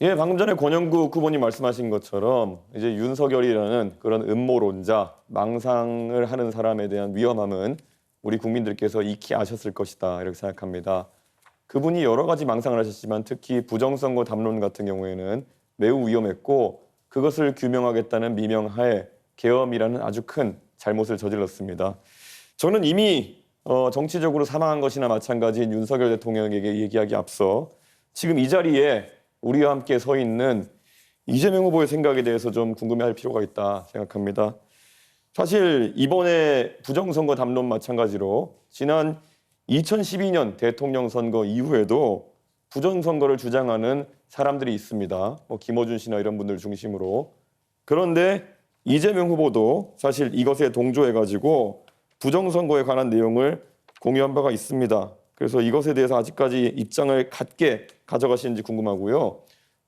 예, 방금 전에 권영국 후보님 말씀하신 것처럼 이제 윤석열이라는 그런 음모론자, 망상을 하는 사람에 대한 위험함은 우리 국민들께서 익히 아셨을 것이다 이렇게 생각합니다. 그분이 여러 가지 망상을 하셨지만 특히 부정선거 담론 같은 경우에는 매우 위험했고 그것을 규명하겠다는 미명하에 계엄이라는 아주 큰 잘못을 저질렀습니다. 저는 이미 정치적으로 사망한 것이나 마찬가지인 윤석열 대통령에게 얘기하기 앞서 지금 이 자리에 우리와 함께 서 있는 이재명 후보의 생각에 대해서 좀 궁금해할 필요가 있다 생각합니다. 사실 이번에 부정선거 담론 마찬가지로 지난 2012년 대통령 선거 이후에도 부정선거를 주장하는 사람들이 있습니다. 김어준 씨나 이런 분들 중심으로. 그런데 이재명 후보도 사실 이것에 동조해가지고 부정선거에 관한 내용을 공유한 바가 있습니다. 그래서 이것에 대해서 아직까지 입장을 같게 가져가시는지 궁금하고요.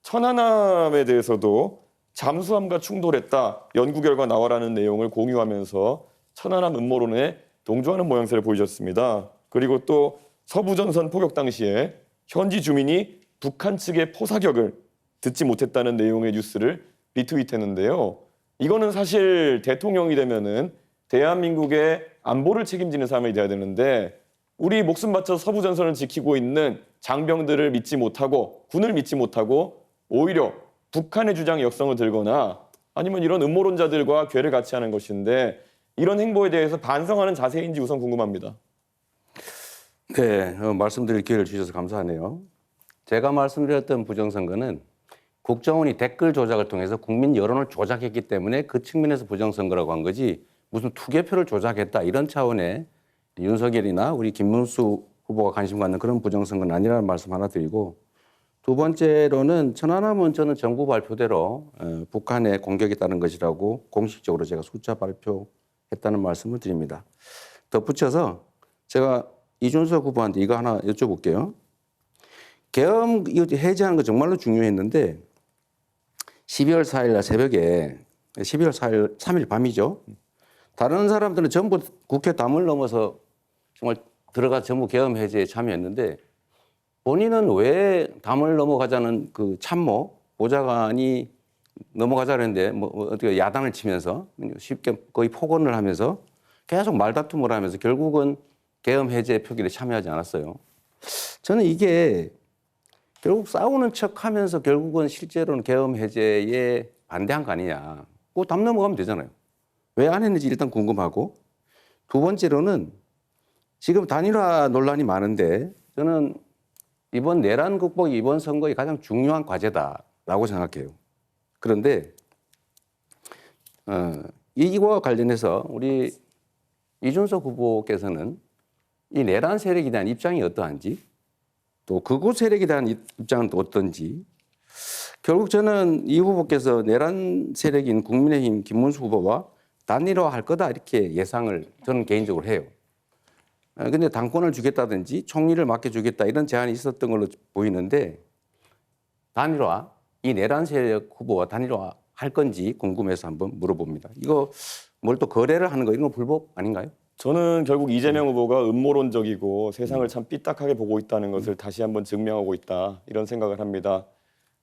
천안함에 대해서도 잠수함과 충돌했다. 연구 결과 나와라는 내용을 공유하면서 천안함 음모론에 동조하는 모양새를 보이셨습니다. 그리고 또 서부전선 포격 당시에 현지 주민이 북한 측의 포사격을 듣지 못했다는 내용의 뉴스를 리트윗했는데요. 이거는 사실 대통령이 되면은 대한민국의 안보를 책임지는 사람이 돼야 되는데 우리 목숨 바쳐 서부전선을 지키고 있는 장병들을 믿지 못하고 군을 믿지 못하고 오히려 북한의 주장에 역성을 들거나 아니면 이런 음모론자들과 궤를 같이 하는 것인데 이런 행보에 대해서 반성하는 자세인지 우선 궁금합니다. 네, 말씀드릴 기회를 주셔서 감사하네요. 제가 말씀드렸던 부정선거는 국정원이 댓글 조작을 통해서 국민 여론을 조작했기 때문에 그 측면에서 부정선거라고 한 거지 무슨 투개표를 조작했다 이런 차원의 윤석열이나 우리 김문수 후보가 관심 갖는 그런 부정선거는 아니라는 말씀 하나 드리고 두 번째로는 천안함은 저는 정부 발표대로 북한의 공격에 따른 것이라고 공식적으로 제가 숫자 발표했다는 말씀을 드립니다. 덧붙여서 제가 이준석 후보한테 이거 하나 여쭤볼게요. 계엄 해제하는 거 정말로 중요했는데 12월 4일 날 새벽에 12월 4일 3일 밤이죠. 다른 사람들은 전부 국회 담을 넘어서 정말 들어가 전부 계엄 해제에 참여했는데 본인은 왜 담을 넘어가자는 그 참모 보좌관이 넘어가자 그랬는데 뭐 어떻게 야단을 치면서 쉽게 거의 폭언을 하면서 계속 말다툼을 하면서 결국은 계엄 해제 표결에 참여하지 않았어요. 저는 이게 결국 싸우는 척하면서 결국은 실제로는 계엄 해제에 반대한 거 아니냐. 그거 담 넘어가면 되잖아요. 왜 안 했는지 일단 궁금하고 두 번째로는 지금 단일화 논란이 많은데 저는 이번 내란 극복이 이번 선거의 가장 중요한 과제다라고 생각해요. 그런데 이와 관련해서 우리 이준석 후보께서는 이 내란 세력에 대한 입장이 어떠한지 또 극우 세력에 대한 입장은 또 어떤지 결국 저는 이 후보께서 내란 세력인 국민의힘 김문수 후보와 단일화할 거다 이렇게 예상을 저는 개인적으로 해요. 근데 당권을 주겠다든지 총리를 맡겨주겠다 이런 제안이 있었던 걸로 보이는데 단일화, 이 내란 세력 후보와 단일화 할 건지 궁금해서 한번 물어봅니다. 이거 뭘 또 거래를 하는 거 이런 거 불법 아닌가요? 저는 결국 이재명 후보가 음모론적이고 세상을 참 삐딱하게 보고 있다는 것을 다시 한번 증명하고 있다 이런 생각을 합니다.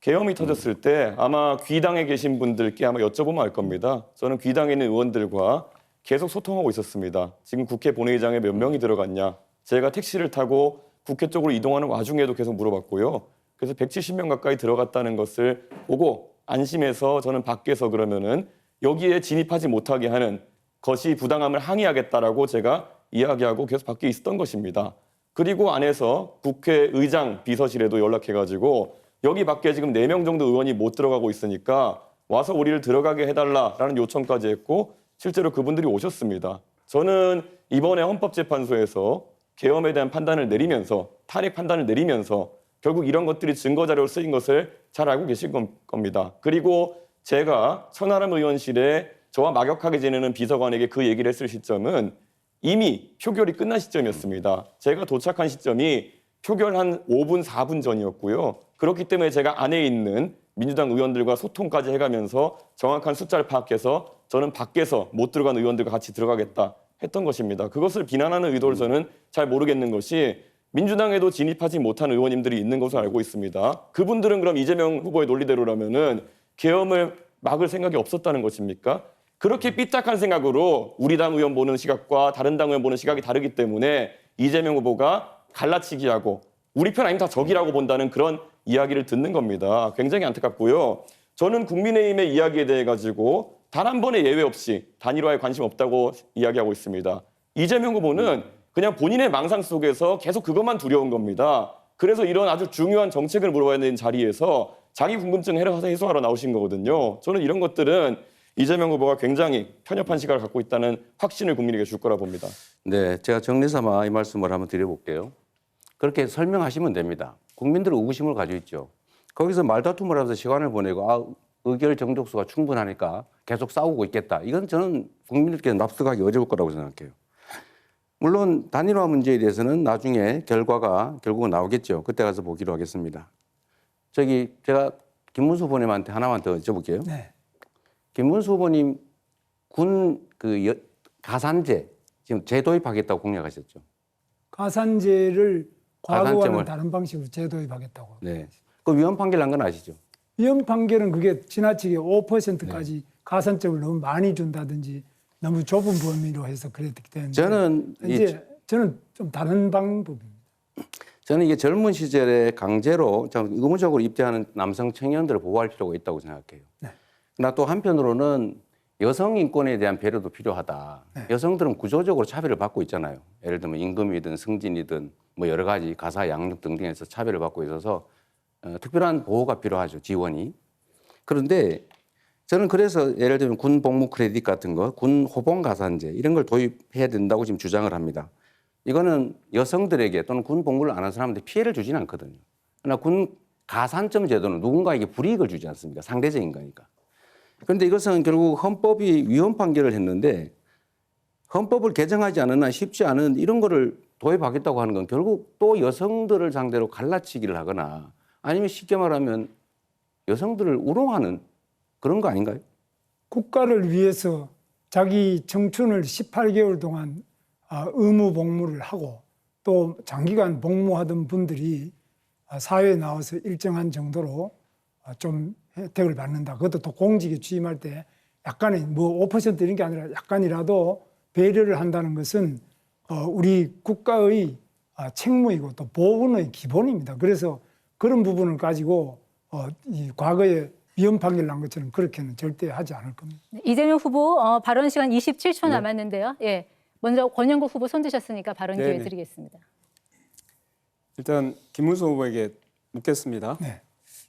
계엄이 터졌을 때 아마 귀당에 계신 분들께 아마 여쭤보면 알 겁니다. 저는 귀당에 있는 의원들과 계속 소통하고 있었습니다. 지금 국회 본회의장에 몇 명이 들어갔냐. 제가 택시를 타고 국회 쪽으로 이동하는 와중에도 계속 물어봤고요. 그래서 170명 가까이 들어갔다는 것을 보고 안심해서 저는 밖에서 그러면은 여기에 진입하지 못하게 하는 것이 부당함을 항의하겠다라고 제가 이야기하고 계속 밖에 있었던 것입니다. 그리고 안에서 국회의장 비서실에도 연락해가지고 여기 밖에 지금 4명 정도 의원이 못 들어가고 있으니까 와서 우리를 들어가게 해달라라는 요청까지 했고 실제로 그분들이 오셨습니다. 저는 이번에 헌법재판소에서 계엄에 대한 판단을 내리면서 탄핵 판단을 내리면서 결국 이런 것들이 증거자료로 쓰인 것을 잘 알고 계실 겁니다. 그리고 제가 천하람 의원실에 저와 막역하게 지내는 비서관에게 그 얘기를 했을 시점은 이미 표결이 끝난 시점이었습니다. 제가 도착한 시점이 표결 한 5분, 4분 전이었고요. 그렇기 때문에 제가 안에 있는 민주당 의원들과 소통까지 해가면서 정확한 숫자를 파악해서 저는 밖에서 못 들어간 의원들과 같이 들어가겠다 했던 것입니다. 그것을 비난하는 의도를 저는 잘 모르겠는 것이 민주당에도 진입하지 못한 의원님들이 있는 것으로 알고 있습니다. 그분들은 그럼 이재명 후보의 논리대로라면은 계엄을 막을 생각이 없었다는 것입니까? 그렇게 삐딱한 생각으로 우리 당 의원 보는 시각과 다른 당 의원 보는 시각이 다르기 때문에 이재명 후보가 갈라치기하고 우리 편 아니면 다 적이라고 본다는 그런 이야기를 듣는 겁니다. 굉장히 안타깝고요. 저는 국민의힘의 이야기에 대해 가지고 단 한 번의 예외 없이 단일화에 관심 없다고 이야기하고 있습니다. 이재명 후보는 그냥 본인의 망상 속에서 계속 그것만 두려운 겁니다. 그래서 이런 아주 중요한 정책을 물어봐야 되는 자리에서 자기 궁금증 해소하러 나오신 거거든요. 저는 이런 것들은 이재명 후보가 굉장히 편협한 시각을 갖고 있다는 확신을 국민에게 줄 거라 봅니다. 네, 제가 정리삼아 이 말씀을 한번 드려볼게요. 그렇게 설명하시면 됩니다. 국민들은 의구심을 가지고 있죠. 거기서 말다툼을 하면서 시간을 보내고 의결 정족수가 충분하니까 계속 싸우고 있겠다. 이건 저는 국민들께 납득하기 어려울 거라고 생각해요. 물론 단일화 문제에 대해서는 나중에 결과가 결국은 나오겠죠. 그때 가서 보기로 하겠습니다. 제가 김문수 후보님한테 하나만 더 여쭤볼게요. 네. 김문수 후보님 가산제 지금 재도입하겠다고 공약하셨죠. 가산제를 과거와는 가산점을- 다른 방식으로 재도입하겠다고. 네. 그 위헌 판결 난 건 아시죠? 위헌 판결은 그게 지나치게 5%까지 가산점을 너무 많이 준다든지 너무 좁은 범위로 해서 그랬기 때문에 저는 저는 좀 다른 방법입니다. 저는 이게 젊은 시절에 강제로 의무적으로 입대하는 남성 청년들을 보호할 필요가 있다고 생각해요. 네. 그러나 또 한편으로는 여성 인권에 대한 배려도 필요하다. 네. 여성들은 구조적으로 차별을 받고 있잖아요. 예를 들면 임금이든 승진이든 뭐 여러 가지 가사 양육 등등에서 차별을 받고 있어서 특별한 보호가 필요하죠. 지원이. 그런데 저는 그래서 예를 들면 군 복무 크레딧 같은 거, 군 호봉 가산제 이런 걸 도입해야 된다고 지금 주장을 합니다. 이거는 여성들에게 또는 군 복무를 안 한 사람한테 피해를 주지는 않거든요. 그러나 군 가산점 제도는 누군가에게 불이익을 주지 않습니까? 상대적인 거니까. 그런데 이것은 결국 헌법이 위헌 판결을 했는데 헌법을 개정하지 않은 한 쉽지 않은 이런 거를 도입하겠다고 하는 건 결국 또 여성들을 상대로 갈라치기를 하거나 아니면 쉽게 말하면 여성들을 우롱하는 그런 거 아닌가요? 국가를 위해서 자기 청춘을 18개월 동안 의무 복무를 하고 또 장기간 복무하던 분들이 사회에 나와서 일정한 정도로 좀 혜택을 받는다. 그것도 또 공직에 취임할 때 약간의 뭐 5% 이런 게 아니라 약간이라도 배려를 한다는 것은 우리 국가의 책무이고 또 보훈의 기본입니다. 그래서 그런 부분을 가지고 이 과거에 위헌 판결 난 것처럼 그렇게는 절대 하지 않을 겁니다. 이재명 후보 발언 시간 27초 남았는데요. 예, 먼저 권영국 후보 손 드셨으니까 발언 기회 네네. 드리겠습니다. 일단 김문수 후보에게 묻겠습니다. 네.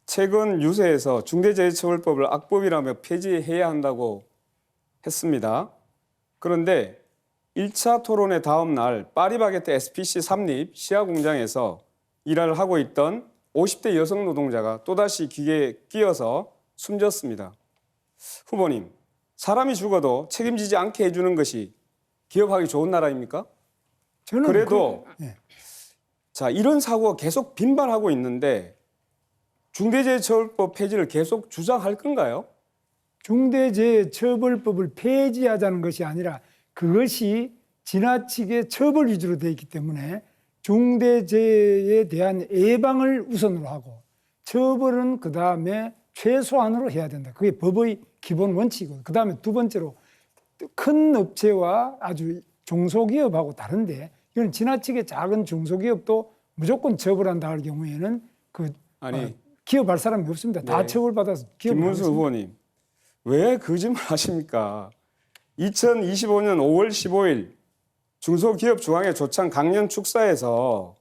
최근 유세에서 중대재해처벌법을 악법이라며 폐지해야 한다고 했습니다. 그런데 1차 토론의 다음 날 파리바게뜨 SPC 삼립 시아 공장에서 일을 하고 있던 50대 여성 노동자가 또다시 기계에 끼어서 숨졌습니다. 후보님, 사람이 죽어도 책임지지 않게 해주는 것이 기업하기 좋은 나라입니까? 저는 그래도 예. 자, 이런 사고가 계속 빈발하고 있는데 중대재해처벌법 폐지를 계속 주장할 건가요? 중대재해처벌법을 폐지하자는 것이 아니라 그것이 지나치게 처벌 위주로 되어 있기 때문에 중대재해에 대한 예방을 우선으로 하고 처벌은 그다음에 최소한으로 해야 된다. 그게 법의 기본 원칙이고 그다음에 두 번째로 큰 업체와 아주 중소기업하고 다른데 이건 지나치게 작은 중소기업도 무조건 처벌한다 할 경우에는 아니, 기업할 사람이 없습니다. 다 네. 처벌받아서 기업을 김문수 하겠습니다. 후보님, 왜 거짓말 하십니까? 2025년 5월 15일 중소기업 중앙회 조창 강연 축사에서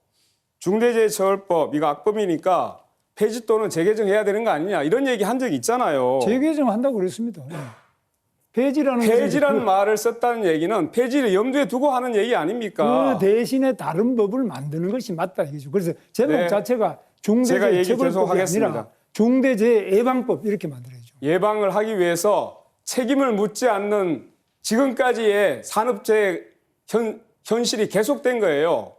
중대재해처벌법 이거 악법이니까 폐지 또는 재개정해야 되는 거 아니냐 이런 얘기 한 적이 있잖아요. 재개정한다고 그랬습니다. 예. 폐지라는 폐지라는 말을 썼다는 얘기는 폐지를 염두에 두고 하는 얘기 아닙니까? 그 대신에 다른 법을 만드는 것이 맞다 이거죠. 그래서 제목 네. 자체가 제가 얘기 계속 중대재해처벌법이 하겠습니다. 아니라 중대재해예방법 이렇게 만들어야죠. 예방을 하기 위해서 책임을 묻지 않는 지금까지의 산업재해 현실이 계속된 거예요.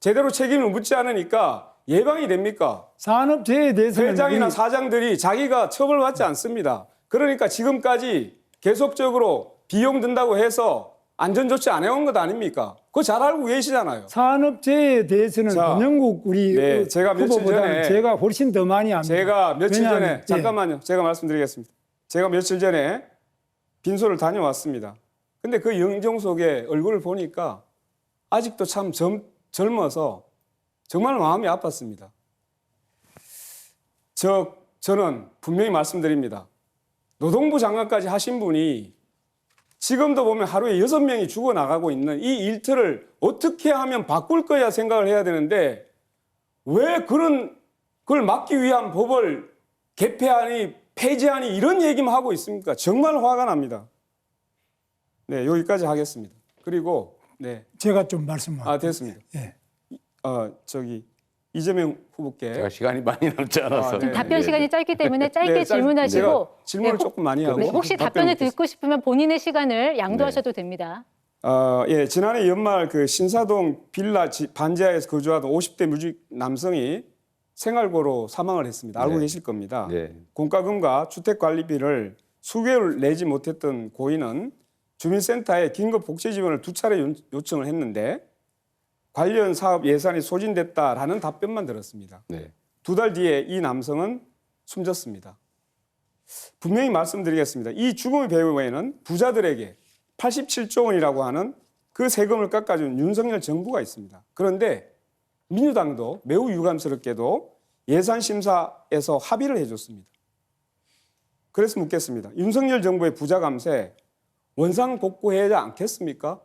제대로 책임을 묻지 않으니까 예방이 됩니까? 산업재해에 대해서는 회장이나 이 사장들이 자기가 처벌받지 않습니다. 그러니까 지금까지 계속적으로 비용 든다고 해서 안전조치 안 해온 것 아닙니까? 그거 잘 알고 계시잖아요. 산업재해에 대해서는 자, 권영국 우리 네, 제가 며칠 후보보다는 전에 제가 훨씬 더 많이 압니다. 제가 며칠 왜냐하면, 전에 예. 잠깐만요. 제가 말씀드리겠습니다. 제가 며칠 전에 빈소를 다녀왔습니다. 근데 그 영종석의 얼굴을 보니까 아직도 참 젊어서 정말 마음이 아팠습니다. 저는 분명히 말씀드립니다. 노동부 장관까지 하신 분이 지금도 보면 하루에 6명이 죽어나가고 있는 이 일터를 어떻게 하면 바꿀 거야 생각을 해야 되는데 왜 그걸 막기 위한 법을 개폐하니 폐지하니 이런 얘기만 하고 있습니까? 정말 화가 납니다. 네, 여기까지 하겠습니다. 그리고 네, 제가 좀 말씀을 됐습니다. 예. 이재명 후보께 제가 시간이 많이 남지 않아서. 네. 답변 시간이 짧기 때문에 짧게 네, 질문하시고 제가 질문을 네, 조금 많이 하고 네, 혹시 답변을 듣고 싶으면 본인의 시간을 양도하셔도 됩니다. 예, 지난해 연말 그 신사동 빌라 반지하에서 거주하던 50대 무직 남성이 생활고로 사망을 했습니다. 알고 네. 계실 겁니다. 네. 공과금과 주택관리비를 수개월 내지 못했던 고인은 주민센터에 긴급 복지 지원을 2차례 요청을 했는데 관련 사업 예산이 소진됐다라는 답변만 들었습니다. 네. 2달 뒤에 이 남성은 숨졌습니다. 분명히 말씀드리겠습니다. 이 죽음의 배후에는 부자들에게 87조 원이라고 하는 그 세금을 깎아준 윤석열 정부가 있습니다. 그런데 민주당도 매우 유감스럽게도 예산심사에서 합의를 해줬습니다. 그래서 묻겠습니다. 윤석열 정부의 부자 감세 원상복구해야 않겠습니까?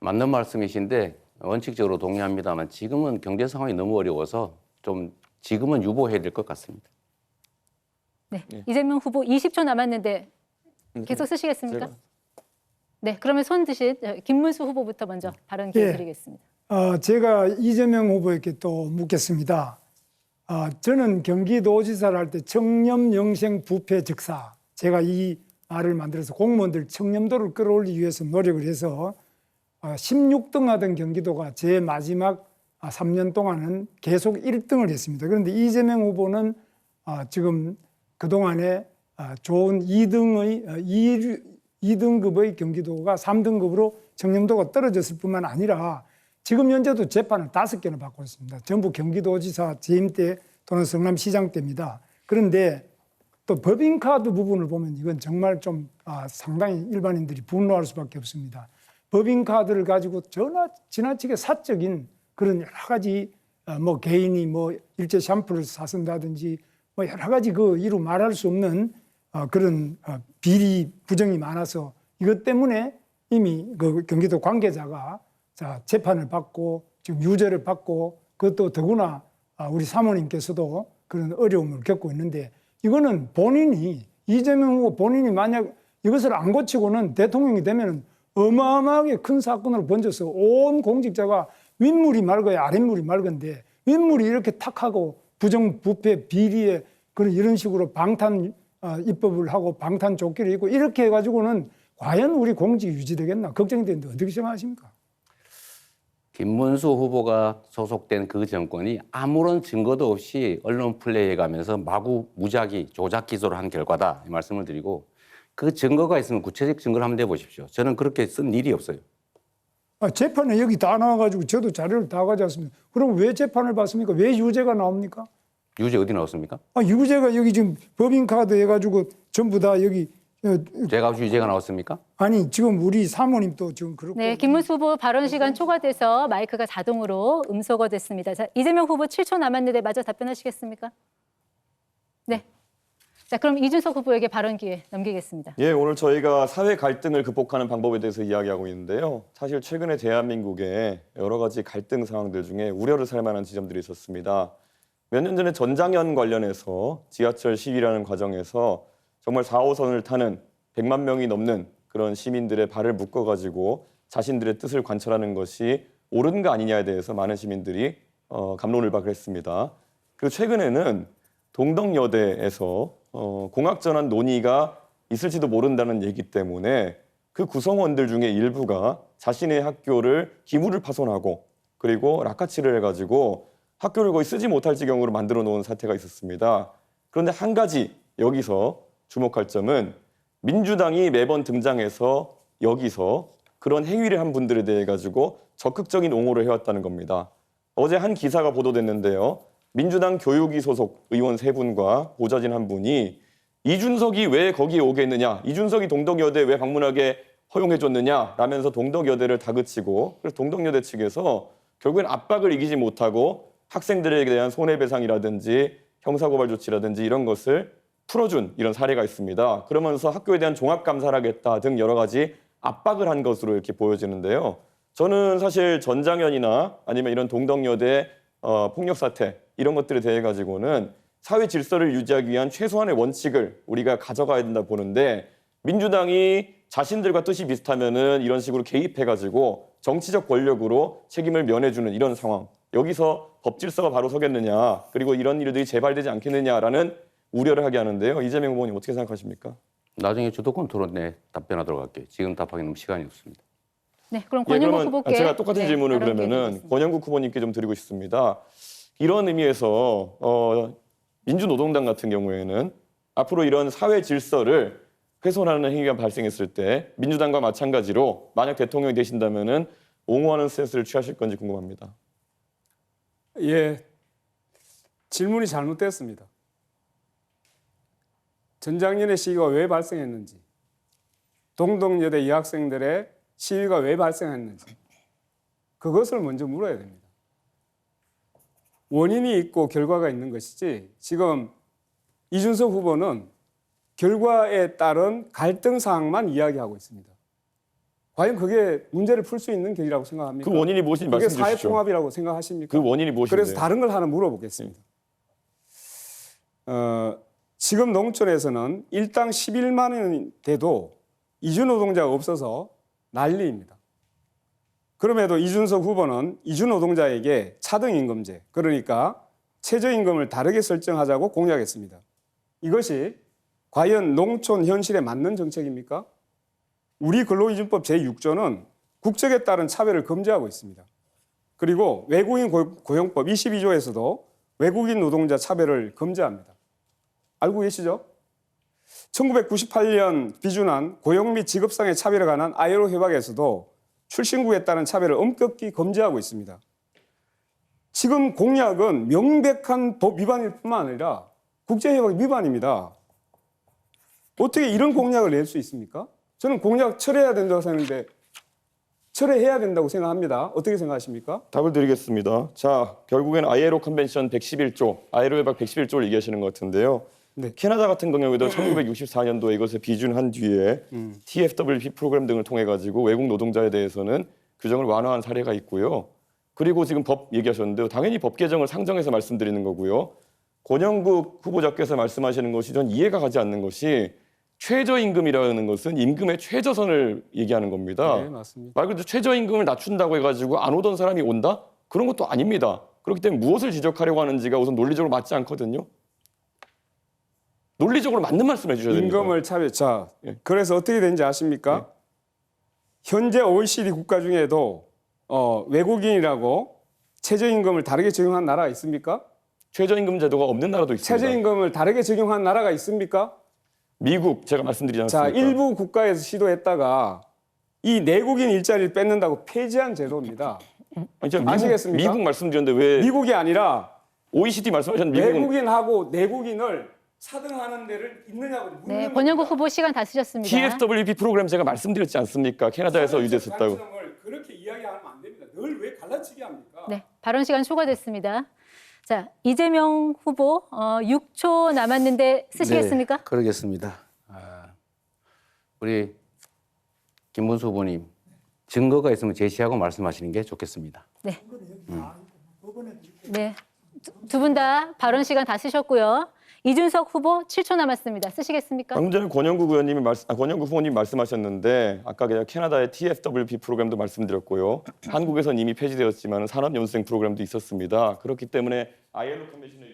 맞는 말씀이신데 원칙적으로 동의합니다만 지금은 경제 상황이 너무 어려워서 좀 지금은 유보해야 될 것 같습니다. 네, 이재명 후보 20초 남았는데 계속 쓰시겠습니까? 네, 그러면 손 드신 김문수 후보부터 먼저 발언 기회 예. 드리겠습니다. 제가 이재명 후보에게 또 묻겠습니다. 저는 경기도지사를 할 때 청렴 영생 부패 즉사, 제가 이 말을 만들어서 공무원들 청렴도를 끌어올리기 위해서 노력을 해서 16등 하던 경기도가 제 마지막 3년 동안은 계속 1등을 했습니다. 그런데 이재명 후보는 지금 그동안에 좋은 2등급의 경기도가 3등급으로 청렴도가 떨어졌을 뿐만 아니라 지금 현재도 재판을 5개나 받고 있습니다. 전부 경기도지사 재임 때 또는 성남시장 때입니다. 그런데 또 법인카드 부분을 보면 이건 정말 좀 상당히 일반인들이 분노할 수밖에 없습니다. 법인카드를 가지고 지나치게 사적인 그런 여러 가지 뭐 개인이 뭐 일제 샴푸를 사쓴다든지 뭐 여러 가지 그 이루 말할 수 없는 그런 비리 부정이 많아서 이것 때문에 이미 그 경기도 관계자가 재판을 받고 지금 유죄를 받고 그것도 더구나 우리 사모님께서도 그런 어려움을 겪고 있는데 이거는 본인이 이재명 후보 본인이 만약 이것을 안 고치고는 대통령이 되면은 어마어마하게 큰 사건으로 번져서 온 공직자가 윗물이 맑아야 아랫물이 맑은데 윗물이 이렇게 탁하고 부정 부패 비리에 그런 이런 식으로 방탄 입법을 하고 방탄 조끼를 입고 이렇게 해가지고는 과연 우리 공직이 유지되겠나 걱정이 되는데 어떻게 생각하십니까? 김문수 후보가 소속된 그 정권이 아무런 증거도 없이 언론 플레이해가면서 마구 무작위 조작 기소를 한 결과다 이 말씀을 드리고 그 증거가 있으면 구체적 증거를 한번 내보십시오. 저는 그렇게 쓴 일이 없어요. 재판에 여기 다 나와가지고 저도 자료를 다 가져왔습니다. 그럼 왜 재판을 받습니까? 왜 유죄가 나옵니까? 유죄 어디 나왔습니까? 유죄가 여기 지금 법인카드 해가지고 전부 다 여기 제가 없이 유죄가 나왔습니까? 아니 지금 우리 사모님도 지금 그렇고 네, 김문수 후보 발언 시간 초과돼서 마이크가 자동으로 음소거 됐습니다. 자, 이재명 후보 7초 남았는데 마저 답변하시겠습니까? 네. 자, 그럼 이준석 후보에게 발언 기회 넘기겠습니다. 예, 오늘 저희가 사회 갈등을 극복하는 방법에 대해서 이야기하고 있는데요. 사실 최근에 대한민국의 여러 가지 갈등 상황들 중에 우려를 살 만한 지점들이 있었습니다. 몇 년 전에 전장현 관련해서 지하철 시위라는 과정에서 정말 4호선을 타는 100만 명이 넘는 그런 시민들의 발을 묶어가지고 자신들의 뜻을 관철하는 것이 옳은 거 아니냐에 대해서 많은 시민들이 갑론을박했습니다. 그리고 최근에는 동덕여대에서 공학전환 논의가 있을지도 모른다는 얘기 때문에 그 구성원들 중에 일부가 자신의 학교를 기물을 파손하고 그리고 락카치를 해가지고 학교를 거의 쓰지 못할 지경으로 만들어 놓은 사태가 있었습니다. 그런데 한 가지 여기서 주목할 점은 민주당이 매번 등장해서 여기서 그런 행위를 한 분들에 대해 가지고 적극적인 옹호를 해왔다는 겁니다. 어제 한 기사가 보도됐는데요. 민주당 교육위 소속 의원 3분과 보좌진 1분이 이준석이 왜 거기에 오겠느냐, 이준석이 동덕여대 왜 방문하게 허용해줬느냐 라면서 동덕여대를 다그치고, 그래서 동덕여대 측에서 결국엔 압박을 이기지 못하고 학생들에게 대한 손해배상이라든지 형사고발 조치라든지 이런 것을 풀어준 이런 사례가 있습니다. 그러면서 학교에 대한 종합감사를 하겠다 등 여러 가지 압박을 한 것으로 이렇게 보여지는데요. 저는 사실 전장현이나 아니면 이런 동덕여대 폭력 사태 이런 것들에 대해 가지고는 사회 질서를 유지하기 위한 최소한의 원칙을 우리가 가져가야 된다 보는데, 민주당이 자신들과 뜻이 비슷하면은 이런 식으로 개입해가지고 정치적 권력으로 책임을 면해주는 이런 상황, 여기서 법 질서가 바로 서겠느냐, 그리고 이런 일들이 재발되지 않겠느냐라는 우려를 하게 하는데요. 이재명 후보님 어떻게 생각하십니까? 나중에 주도권 토론에 답변하도록 할게요. 지금 답하기 너무 시간이 없습니다. 네, 그럼 예, 권영국 그러면 후보께 제가 똑같은 질문을 발언 기회 그러면은 드리겠습니다. 권영국 후보님께 좀 드리고 싶습니다. 이런 의미에서 민주노동당 같은 경우에는 앞으로 이런 사회 질서를 훼손하는 행위가 발생했을 때 민주당과 마찬가지로 만약 대통령이 되신다면은 옹호하는 스탠스를 취하실 건지 궁금합니다. 예, 질문이 잘못됐습니다. 전장년의 시위가 왜 발생했는지, 동덕여대 여학생들의 시위가 왜 발생했는지 그것을 먼저 물어야 됩니다. 원인이 있고 결과가 있는 것이지, 지금 이준석 후보는 결과에 따른 갈등 사항만 이야기하고 있습니다. 과연 그게 문제를 풀 수 있는 길이라고 생각합니까? 그 원인이 무엇인지 그게 말씀 주십시오. 사회통합이라고 생각하십니까? 그 원인이 무엇인지. 그래서 다른 걸 하나 물어보겠습니다. 지금 농촌에서는 일당 11만 원이 돼도 이주노동자가 없어서 난리입니다. 그럼에도 이준석 후보는 이주노동자에게 차등임금제, 그러니까 최저임금을 다르게 설정하자고 공약했습니다. 이것이 과연 농촌 현실에 맞는 정책입니까? 우리 근로기준법 제6조는 국적에 따른 차별을 금지하고 있습니다. 그리고 외국인 고용법 22조에서도 외국인 노동자 차별을 금지합니다. 알고 계시죠? 1998년 비준한 고용 및 직업상의 차별에 관한 ILO 협약에서도 출신국에 따른 차별을 엄격히 금지하고 있습니다. 지금 공약은 명백한 법 위반일 뿐만 아니라 국제협약 위반입니다. 어떻게 이런 공약을 낼 수 있습니까? 저는 공약 철회해야 된다고 생각하는데 철회해야 된다고 생각합니다. 어떻게 생각하십니까? 답을 드리겠습니다. 자, 결국엔 ILO 컨벤션 111조, ILO 협약 111조를 얘기하시는 것 같은데요. 네. 캐나다 같은 경우에도 1964년도에 이것을 비준한 뒤에 TFWP 프로그램 등을 통해 가지고 외국 노동자에 대해서는 규정을 완화한 사례가 있고요. 그리고 지금 법 얘기하셨는데요. 당연히 법 개정을 상정해서 말씀드리는 거고요. 권영국 후보자께서 말씀하시는 것이 전 이해가 가지 않는 것이, 최저임금이라는 것은 임금의 최저선을 얘기하는 겁니다. 네, 맞습니다. 말 그대로 최저임금을 낮춘다고 해가지고 안 오던 사람이 온다? 그런 것도 아닙니다. 그렇기 때문에 무엇을 지적하려고 하는지가 우선 논리적으로 맞지 않거든요. 논리적으로 맞는 말씀을 해주셔야 됩니다. 임금을 차별. 자, 예. 그래서 어떻게 되는지 아십니까? 현재 OECD 국가 중에도 외국인이라고 최저임금을 다르게 적용한 나라가 있습니까? 최저임금 제도가 없는 나라도 있습니다. 최저임금을 다르게 적용한 나라가 있습니까? 미국 제가 말씀드리지 자, 않습니까? 일부 국가에서 시도했다가 이 내국인 일자리를 뺏는다고 폐지한 제도입니다. 아니, 제가 아시겠습니까? 미국 말씀드렸는데 왜 미국이 아니라 OECD 말씀하셨는데 미국은 외국인하고 내국인을 차등하는 데를 있느냐고 묻는 네, 권영국 후보 시간 다 쓰셨습니다. TFWP 프로그램 제가 말씀드렸지 않습니까? 캐나다에서 유지됐었다고. 관점을 그렇게 이야기하면 안 됩니다. 늘 왜 갈라치기 합니까? 네, 발언 시간 초과됐습니다. 자, 이재명 후보 6초 남았는데 쓰시겠습니까? 네, 그러겠습니다. 우리 김문수 후보님, 증거가 있으면 제시하고 말씀하시는 게 좋겠습니다. 네. 네. 두 분 다 발언 시간 다 쓰셨고요. 이준석 후보 7초 남았습니다. 쓰시겠습니까? 방금 전에 권영국 후보님 말씀하셨는데 아까 그냥 캐나다의 TFWP 프로그램도 말씀드렸고요. 한국에선 이미 폐지되었지만 산업연수생 프로그램도 있었습니다. 그렇기 때문에 ILO 컨벤션에